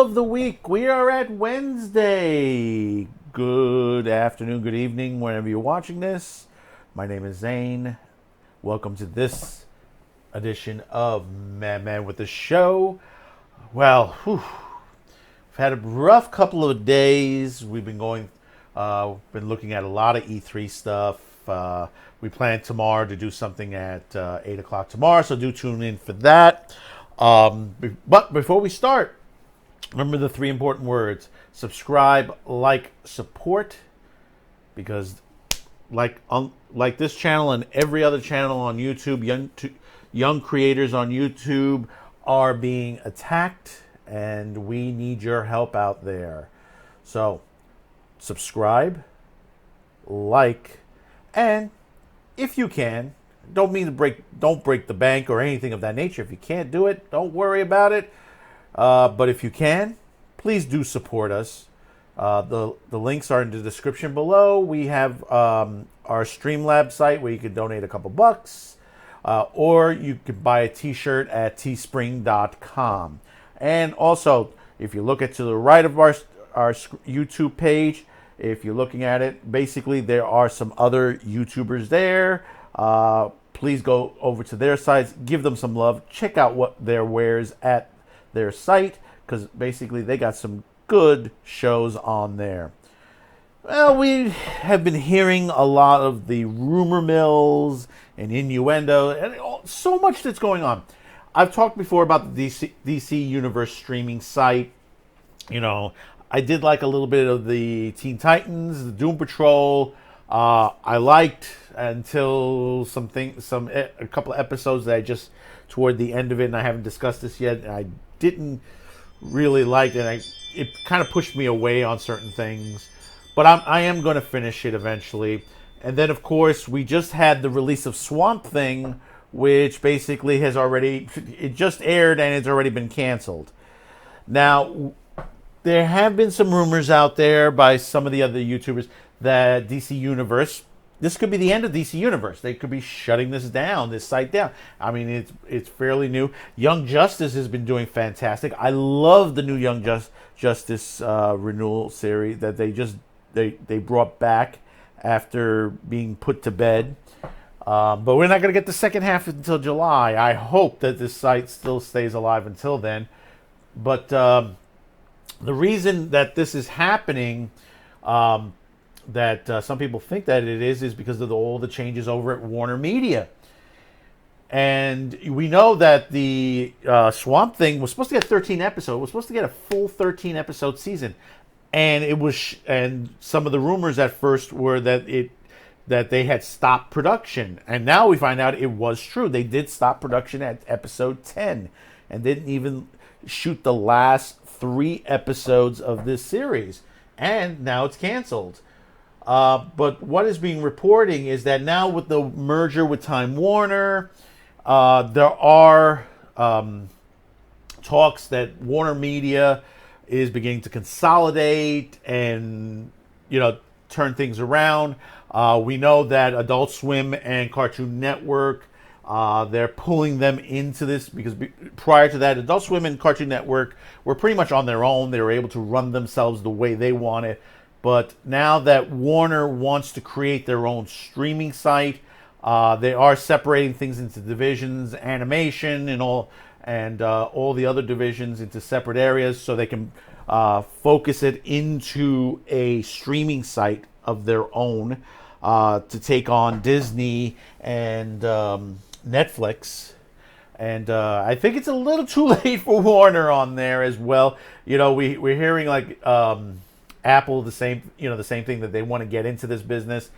of the week. We are at Wednesday. Good afternoon, good evening, whenever you're watching this. My name is Zane. Welcome to this edition of Man with the Show. Well, we've had a rough couple of days. We've been looking at a lot of E3 stuff. We plan tomorrow to do something at 8 o'clock tomorrow, so do tune in for that. But before we start, remember the three important words: subscribe, like, support. Because like this channel and every other channel on YouTube, young creators on YouTube are being attacked, and we need your help out there. So subscribe, like, and if you can, don't break the bank or anything of that nature. If you can't do it, don't worry about it. But if you can, please do support us. The links are in the description below. We have our Streamlabs site where you can donate a couple bucks, or you could buy a t-shirt at teespring.com. And also, if you look to the right of our YouTube page, if you're looking at it, basically there are some other YouTubers there. Please go over to their sites, give them some love, check out what their wares at their site, because basically they got some good shows on there. Well, we have been hearing a lot of the rumor mills and innuendo and so much that's going on. I've talked before about the DC Universe streaming site. You know, I did like a little bit of the Teen Titans, the Doom Patrol. I liked until a couple of episodes that I just toward the end of it, and I haven't discussed this yet, and I didn't really like it. It kind of pushed me away on certain things, but I am going to finish it eventually. And then, of course, we just had the release of Swamp Thing, which basically it just aired and it's already been canceled. Now, there have been some rumors out there by some of the other YouTubers that DC Universe, this could be the end of DC Universe. They could be shutting this site down. I mean, it's fairly new. Young Justice has been doing fantastic. I love the new Young Justice renewal series that they brought back after being put to bed. But we're not going to get the second half until July. I hope that this site still stays alive until then. But the reason that this is happening, that some people think that it is because of all the changes over at Warner Media. And we know that the Swamp Thing was supposed to get 13 episodes. It was supposed to get a full 13 episode season, and and some of the rumors at first were that they had stopped production, and now we find out it was true. They did stop production at episode 10, and didn't even shoot the last 3 episodes of this series, and now it's canceled. But what is being reporting is that now with the merger with Time Warner, there are talks that Warner Media is beginning to consolidate and, turn things around. We know that Adult Swim and Cartoon Network, they're pulling them into this because prior to that, Adult Swim and Cartoon Network were pretty much on their own. They were able to run themselves the way they wanted. But now that Warner wants to create their own streaming site, they are separating things into divisions, animation, and all the other divisions into separate areas, so they can focus it into a streaming site of their own to take on Disney and Netflix. And I think it's a little too late for Warner on there as well. We're hearing like Apple, the same thing, that they want to get into this business.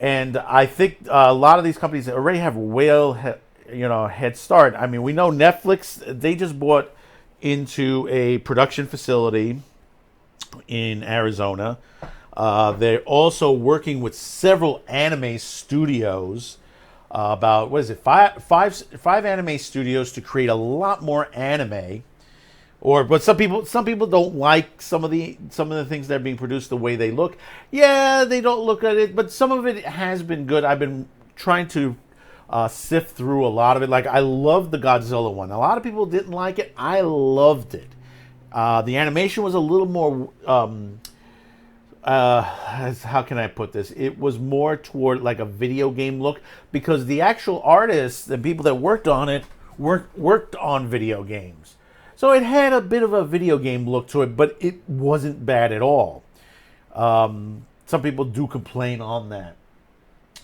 And I think a lot of these companies already have a head start. I mean, we know Netflix, they just bought into a production facility in Arizona. They're also working with several anime studios, about, five anime studios, to create a lot more anime. But some people don't like some of the things that are being produced the way they look. Yeah, they don't look at it, but some of it has been good. I've been trying to sift through a lot of it. Like, I loved the Godzilla one. A lot of people didn't like it. I loved it. The animation was a little more. How can I put this? It was more toward like a video game look because the actual artists and people that worked on it worked on video games. So it had a bit of a video game look to it, but it wasn't bad at all. Some people do complain on that,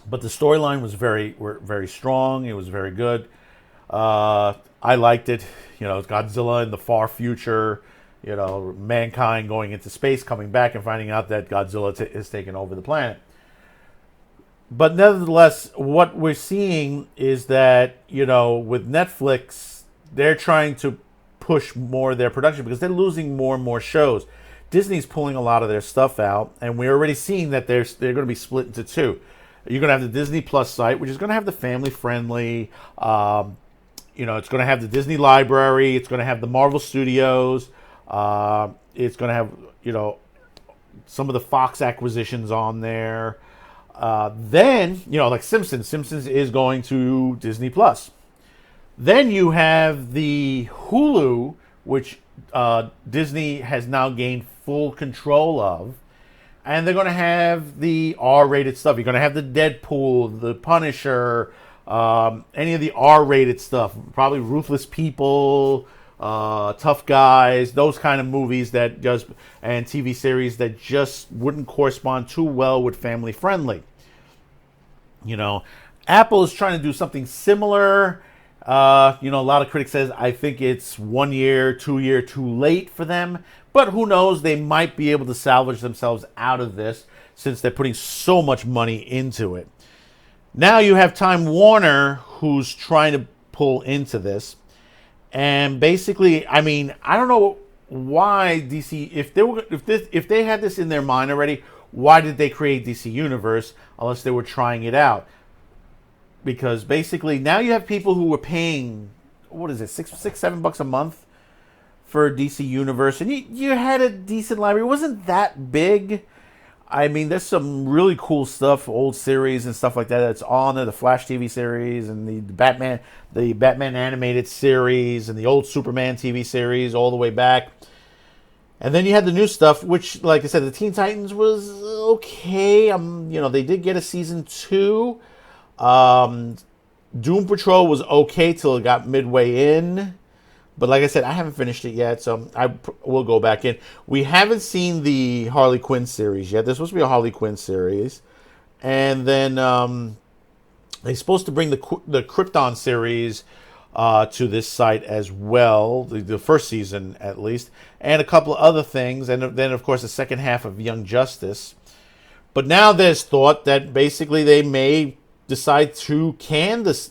but the storyline was very strong. It was very good. I liked it. You know, Godzilla in the far future. You know, mankind going into space, coming back, and finding out that Godzilla is taking over the planet. But nevertheless, what we're seeing is that, you know, with Netflix, they're trying to push more of their production because they're losing more and more shows. Disney's pulling a lot of their stuff out, and we're already seeing that they're going to be split into two. You're going to have the Disney Plus site, which is going to have the family-friendly, you know, it's going to have the Disney Library, it's going to have the Marvel Studios, it's going to have, you know, some of the Fox acquisitions on there. Then, you know, like Simpsons. Simpsons is going to Disney Plus. Then you have the Hulu, which Disney has now gained full control of. And they're going to have the R-rated stuff. You're going to have the Deadpool, the Punisher, any of the R-rated stuff. Probably Ruthless People, Tough Guys, those kind of movies that just, and TV series that just wouldn't correspond too well with family friendly. You know, Apple is trying to do something similar. You know, a lot of critics says I think it's 1 year, 2 year too late for them, but who knows? They might be able to salvage themselves out of this since they're putting so much money into it. Now you have Time Warner who's trying to pull into this. And basically, I mean, I don't know why DC, if they had this in their mind already, why did they create DC Universe unless they were trying it out? Because basically now you have people who were paying, what is it, $6-7 a month for DC Universe, and you had a decent library. It wasn't that big. I mean, there's some really cool stuff, old series and stuff like that that's on there. The Flash TV series and the Batman animated series and the old Superman TV series all the way back. And then you had the new stuff, which, like I said, the Teen Titans was okay. You know, they did get a season 2. Doom Patrol was okay till it got midway in. But like I said, I haven't finished it yet, so I will go back in. We haven't seen the Harley Quinn series yet. There's supposed to be a Harley Quinn series. And then they're supposed to bring the Krypton series to this site as well, the first season at least, and a couple of other things. And then, of course, the second half of Young Justice. But now there's thought that basically they may decide to can this.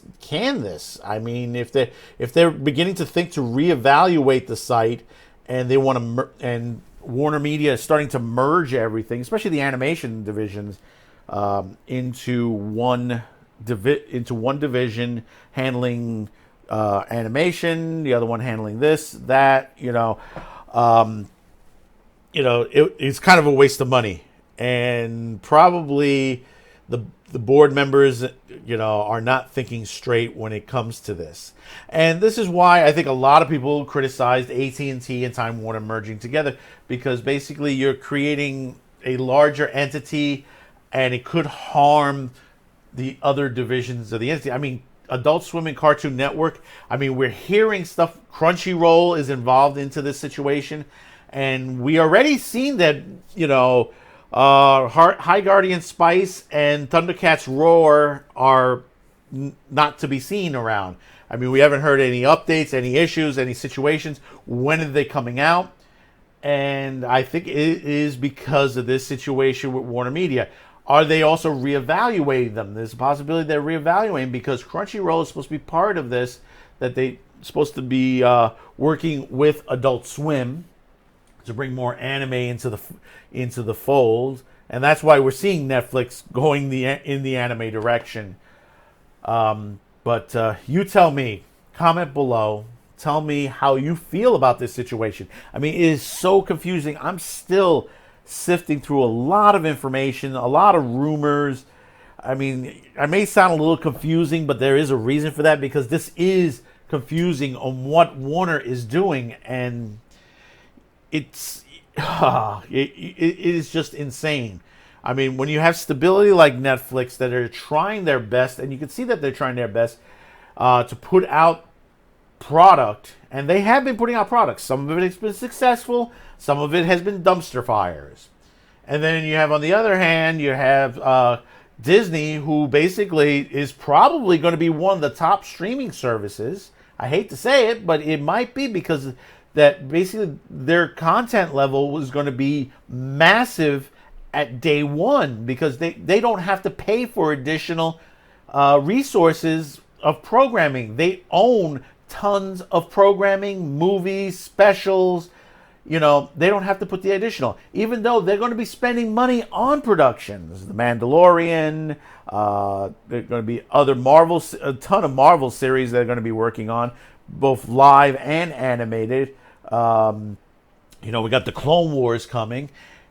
I mean, if they're beginning to think to reevaluate the site, and they want to, and Warner Media is starting to merge everything, especially the animation divisions, into one division handling animation, the other one handling this, that. It's kind of a waste of money, and probably the board members, are not thinking straight when it comes to this. And this is why I think a lot of people criticized AT&T and Time Warner merging together, because basically you're creating a larger entity and it could harm the other divisions of the entity. I mean, Adult Swim and Cartoon Network, I mean, we're hearing stuff. Crunchyroll is involved into this situation, and we already seen that, High Guardian Spice and Thundercats Roar are not to be seen around. I mean, we haven't heard any updates, any issues, any situations. When are they coming out? And I think it is because of this situation with Warner Media. Are they also reevaluating them? There's a possibility they're reevaluating because Crunchyroll is supposed to be part of this, that they're supposed to be working with Adult Swim to bring more anime into the fold, and that's why we're seeing Netflix going in the anime direction. But you tell me, comment below, tell me how you feel about this situation. I mean, it is so confusing. I'm still sifting through a lot of information, a lot of rumors. I mean, I may sound a little confusing, but there is a reason for that, because this is confusing on what Warner is doing. And it's it is just insane. I mean, when you have stability like Netflix that are trying their best, and you can see that they're trying their best to put out product, and they have been putting out products. Some of it has been successful, some of it has been dumpster fires. And then you have, on the other hand, you have Disney, who basically is probably going to be one of the top streaming services. I hate to say it, but it might be, because that basically their content level was going to be massive at day one, because they don't have to pay for additional resources of programming. They own tons of programming, movies, specials. You know, they don't have to put the additional, even though they're going to be spending money on productions. The Mandalorian, there are going to be other a ton of Marvel series they're going to be working on, both live and animated. You know, we got the Clone Wars coming.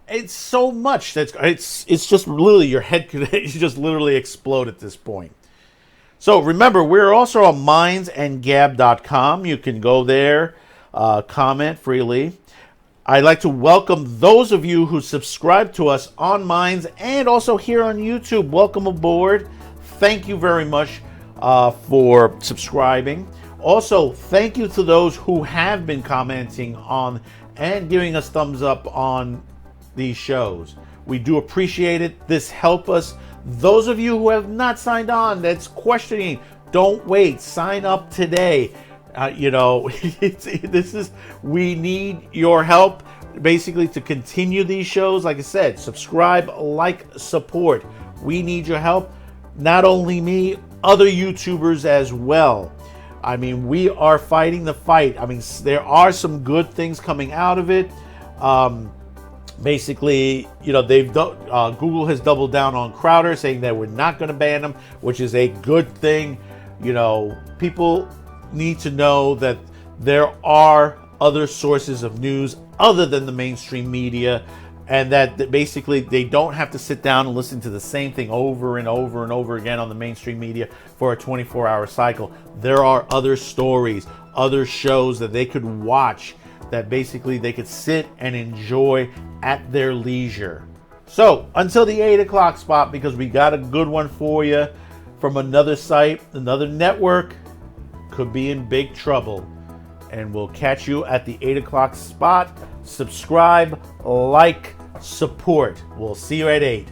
It's so much it's just literally, your head could just literally explode at this point. So remember, we're also on mindsandgab.com. You can go there, comment freely. I'd like to welcome those of you who subscribe to us on Minds and also here on YouTube. Welcome aboard. Thank you very much for subscribing. Also, thank you to those who have been commenting on and giving us thumbs up on these shows. We do appreciate it. This helps us. Those of you who have not signed on, that's questioning, don't wait. Sign up today. You know, we need your help basically to continue these shows. Like I said, subscribe, like, support. We need your help. Not only me, other YouTubers as well. I mean, we are fighting the fight. I mean, there are some good things coming out of it. Basically, you know, Google has doubled down on Crowder, saying that we're not going to ban them, which is a good thing. You know, people need to know that there are other sources of news other than the mainstream media, and that basically they don't have to sit down and listen to the same thing over and over and over again on the mainstream media for a 24-hour cycle. There are other stories, other shows that they could watch, that basically they could sit and enjoy at their leisure. So until the 8 o'clock spot, because we got a good one for you from another site, another network, could be in big trouble. And we'll catch you at the 8 o'clock spot. Subscribe, like, support. We'll see you at 8.